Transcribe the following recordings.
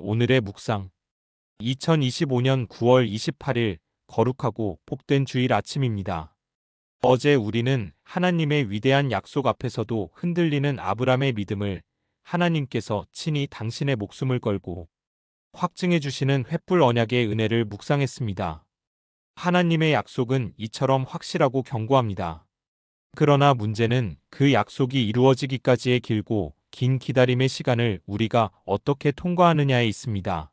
오늘의 묵상. 2025년 9월 28일 거룩하고 복된 주일 아침입니다. 어제 우리는 하나님의 위대한 약속 앞에서도 흔들리는 아브람의 믿음을 하나님께서 친히 당신의 목숨을 걸고 확증해 주시는 횃불 언약의 은혜를 묵상했습니다. 하나님의 약속은 이처럼 확실하고 견고합니다. 그러나 문제는 그 약속이 이루어지기까지의 길고 긴 기다림의 시간을 우리가 어떻게 통과하느냐에 있습니다.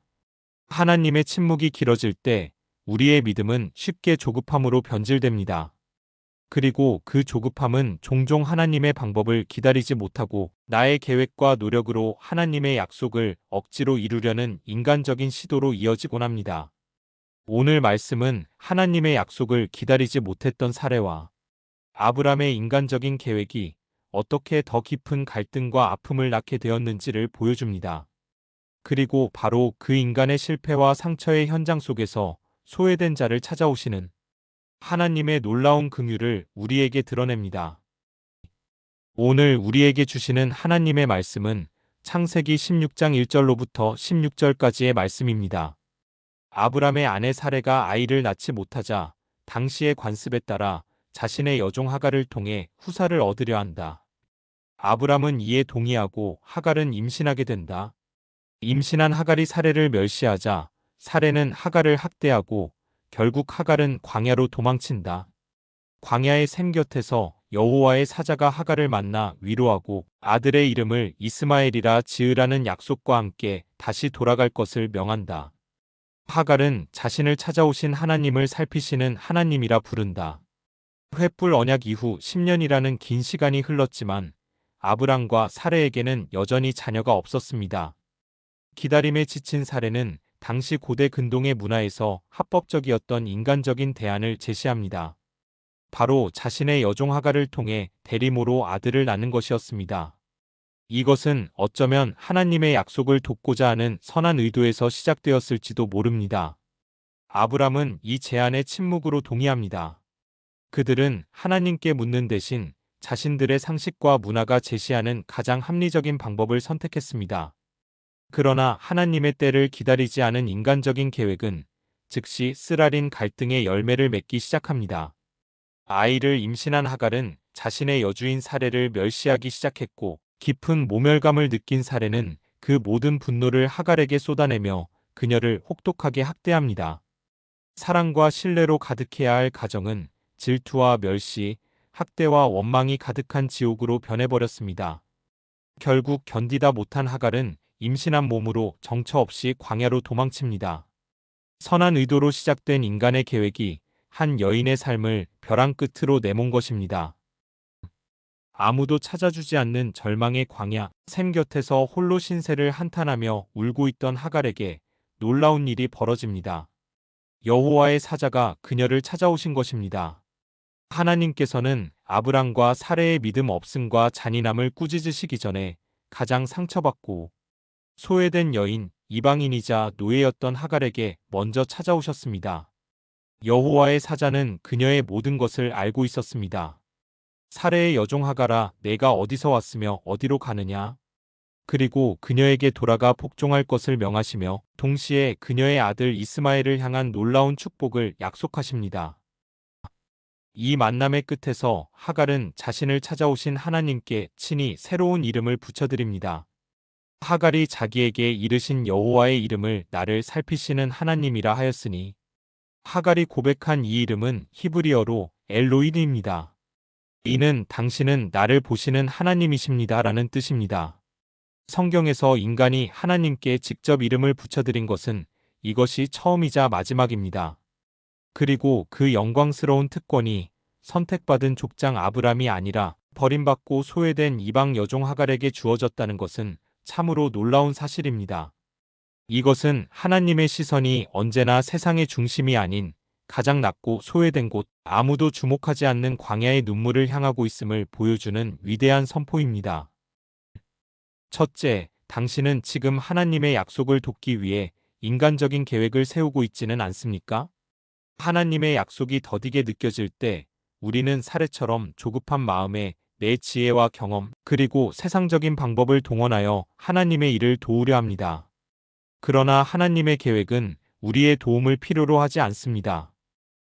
하나님의 침묵이 길어질 때 우리의 믿음은 쉽게 조급함으로 변질됩니다. 그리고 그 조급함은 종종 하나님의 방법을 기다리지 못하고 나의 계획과 노력으로 하나님의 약속을 억지로 이루려는 인간적인 시도로 이어지곤 합니다. 오늘 말씀은 하나님의 약속을 기다리지 못했던 사례와 아브람의 인간적인 계획이 어떻게 더 깊은 갈등과 아픔을 낳게 되었는지를 보여줍니다. 그리고 바로 그 인간의 실패와 상처의 현장 속에서 소외된 자를 찾아오시는 하나님의 놀라운 긍휼을 우리에게 드러냅니다. 오늘 우리에게 주시는 하나님의 말씀은 창세기 16장 1절로부터 16절까지의 말씀입니다. 아브람의 아내 사레가 아이를 낳지 못하자 당시의 관습에 따라 자신의 여종 하갈을 통해 후사를 얻으려 한다. 아브람은 이에 동의하고 하갈은 임신하게 된다. 임신한 하갈이 사레를 멸시하자 사레는 하갈을 학대하고 결국 하갈은 광야로 도망친다. 광야의 샘 곁에서 여호와의 사자가 하갈을 만나 위로하고 아들의 이름을 이스마엘이라 지으라는 약속과 함께 다시 돌아갈 것을 명한다. 하갈은 자신을 찾아오신 하나님을 살피시는 하나님이라 부른다. 횃불 언약 이후 10년이라는 긴 시간이 흘렀지만 아브람과 사레에게는 여전히 자녀가 없었습니다. 기다림에 지친 사레는 당시 고대 근동의 문화에서 합법적이었던 인간적인 대안을 제시합니다. 바로 자신의 여종 하갈을 통해 대리모로 아들을 낳는 것이었습니다. 이것은 어쩌면 하나님의 약속을 돕고자 하는 선한 의도에서 시작되었을지도 모릅니다. 아브람은 이 제안에 침묵으로 동의합니다. 그들은 하나님께 묻는 대신 자신들의 상식과 문화가 제시하는 가장 합리적인 방법을 선택했습니다. 그러나 하나님의 때를 기다리지 않은 인간적인 계획은 즉시 쓰라린 갈등의 열매를 맺기 시작합니다. 아이를 임신한 하갈은 자신의 여주인 사레를 멸시하기 시작했고 깊은 모멸감을 느낀 사레는 그 모든 분노를 하갈에게 쏟아내며 그녀를 혹독하게 학대합니다. 사랑과 신뢰로 가득해야 할 가정은 질투와 멸시, 학대와 원망이 가득한 지옥으로 변해버렸습니다. 결국 견디다 못한 하갈은 임신한 몸으로 정처 없이 광야로 도망칩니다. 선한 의도로 시작된 인간의 계획이 한 여인의 삶을 벼랑 끝으로 내몬 것입니다. 아무도 찾아주지 않는 절망의 광야, 샘 곁에서 홀로 신세를 한탄하며 울고 있던 하갈에게 놀라운 일이 벌어집니다. 여호와의 사자가 그녀를 찾아오신 것입니다. 하나님께서는 아브람과 사레의 믿음 없음과 잔인함을 꾸짖으시기 전에 가장 상처받고 소외된 여인, 이방인이자 노예였던 하갈에게 먼저 찾아오셨습니다. 여호와의 사자는 그녀의 모든 것을 알고 있었습니다. 사레의 여종 하갈아, 내가 어디서 왔으며 어디로 가느냐? 그리고 그녀에게 돌아가 복종할 것을 명하시며 동시에 그녀의 아들 이스마엘을 향한 놀라운 축복을 약속하십니다. 이 만남의 끝에서 하갈은 자신을 찾아오신 하나님께 친히 새로운 이름을 붙여드립니다. 하갈이 자기에게 이르신 여호와의 이름을 나를 살피시는 하나님이라 하였으니 하갈이 고백한 이 이름은 히브리어로 엘로힘입니다. 이는 당신은 나를 보시는 하나님이십니다 라는 뜻입니다. 성경에서 인간이 하나님께 직접 이름을 붙여드린 것은 이것이 처음이자 마지막입니다. 그리고 그 영광스러운 특권이 선택받은 족장 아브람이 아니라 버림받고 소외된 이방 여종 하갈에게 주어졌다는 것은 참으로 놀라운 사실입니다. 이것은 하나님의 시선이 언제나 세상의 중심이 아닌 가장 낮고 소외된 곳, 아무도 주목하지 않는 광야의 눈물을 향하고 있음을 보여주는 위대한 선포입니다. 첫째, 당신은 지금 하나님의 약속을 돕기 위해 인간적인 계획을 세우고 있지는 않습니까? 하나님의 약속이 더디게 느껴질 때 우리는 사례처럼 조급한 마음에 내 지혜와 경험, 그리고 세상적인 방법을 동원하여 하나님의 일을 도우려 합니다. 그러나 하나님의 계획은 우리의 도움을 필요로 하지 않습니다.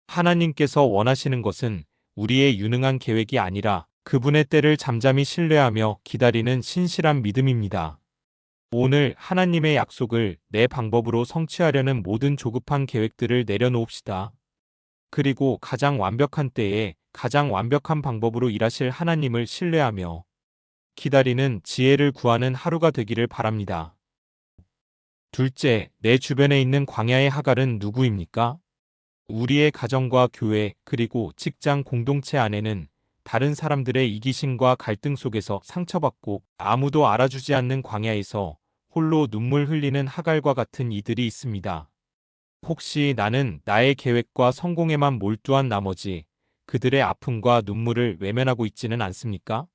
하나님께서 원하시는 것은 우리의 유능한 계획이 아니라 그분의 때를 잠잠히 신뢰하며 기다리는 신실한 믿음입니다. 오늘 하나님의 약속을 내 방법으로 성취하려는 모든 조급한 계획들을 내려놓읍시다. 그리고 가장 완벽한 때에 가장 완벽한 방법으로 일하실 하나님을 신뢰하며 기다리는 지혜를 구하는 하루가 되기를 바랍니다. 둘째, 내 주변에 있는 광야의 하갈은 누구입니까? 우리의 가정과 교회 그리고 직장 공동체 안에는 다른 사람들의 이기심과 갈등 속에서 상처받고 아무도 알아주지 않는 광야에서 홀로 눈물 흘리는 하갈과 같은 이들이 있습니다. 혹시 나는 나의 계획과 성공에만 몰두한 나머지 그들의 아픔과 눈물을 외면하고 있지는 않습니까?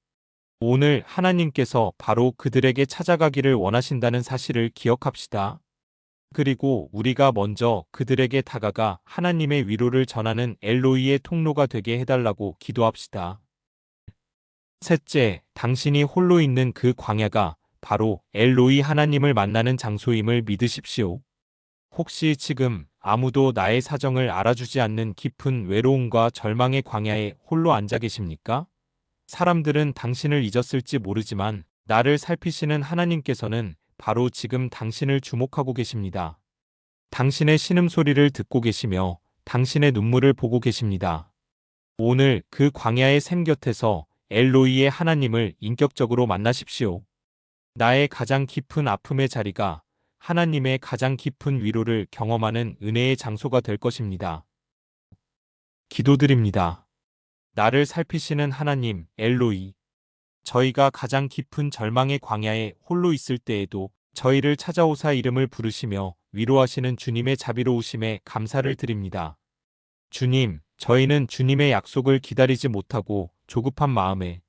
오늘 하나님께서 바로 그들에게 찾아가기를 원하신다는 사실을 기억합시다. 그리고 우리가 먼저 그들에게 다가가 하나님의 위로를 전하는 엘로이의 통로가 되게 해달라고 기도합시다. 셋째, 당신이 홀로 있는 그 광야가 바로 엘로이 하나님을 만나는 장소임을 믿으십시오. 혹시 지금 아무도 나의 사정을 알아주지 않는 깊은 외로움과 절망의 광야에 홀로 앉아 계십니까? 사람들은 당신을 잊었을지 모르지만 나를 살피시는 하나님께서는 바로 지금 당신을 주목하고 계십니다. 당신의 신음소리를 듣고 계시며 당신의 눈물을 보고 계십니다. 오늘 그 광야의 샘 곁에서 엘로이의 하나님을 인격적으로 만나십시오. 나의 가장 깊은 아픔의 자리가 하나님의 가장 깊은 위로를 경험하는 은혜의 장소가 될 것입니다. 기도드립니다. 나를 살피시는 하나님, 엘로이. 저희가 가장 깊은 절망의 광야에 홀로 있을 때에도 저희를 찾아오사 이름을 부르시며 위로하시는 주님의 자비로우심에 감사를 드립니다. 주님, 저희는 주님의 약속을 기다리지 못하고 조급한 마음에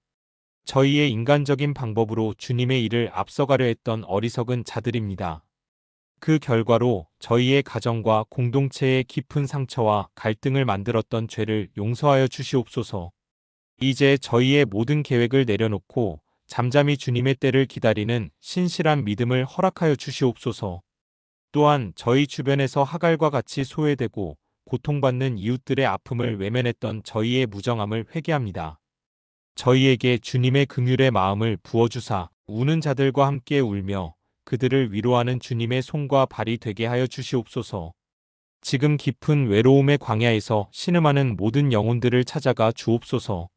저희의 인간적인 방법으로 주님의 일을 앞서가려 했던 어리석은 자들입니다. 그 결과로 저희의 가정과 공동체의 깊은 상처와 갈등을 만들었던 죄를 용서하여 주시옵소서. 이제 저희의 모든 계획을 내려놓고 잠잠히 주님의 때를 기다리는 신실한 믿음을 허락하여 주시옵소서. 또한 저희 주변에서 하갈과 같이 소외되고 고통받는 이웃들의 아픔을 외면했던 저희의 무정함을 회개합니다. 저희에게 주님의 긍휼의 마음을 부어주사 우는 자들과 함께 울며 그들을 위로하는 주님의 손과 발이 되게 하여 주시옵소서. 지금 깊은 외로움의 광야에서 신음하는 모든 영혼들을 찾아가 주옵소서.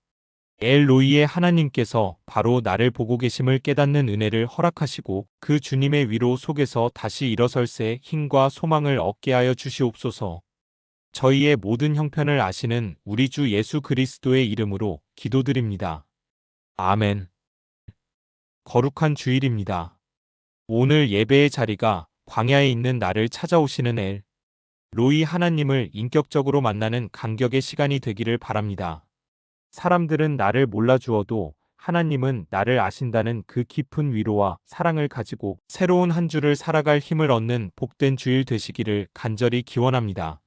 엘로이의 하나님께서 바로 나를 보고 계심을 깨닫는 은혜를 허락하시고 그 주님의 위로 속에서 다시 일어설 새 힘과 소망을 얻게 하여 주시옵소서. 저희의 모든 형편을 아시는 우리 주 예수 그리스도의 이름으로 기도드립니다. 아멘. 거룩한 주일입니다. 오늘 예배의 자리가 광야에 있는 나를 찾아오시는 로이 하나님을 인격적으로 만나는 간격의 시간이 되기를 바랍니다. 사람들은 나를 몰라주어도 하나님은 나를 아신다는 그 깊은 위로와 사랑을 가지고 새로운 한 주를 살아갈 힘을 얻는 복된 주일 되시기를 간절히 기원합니다.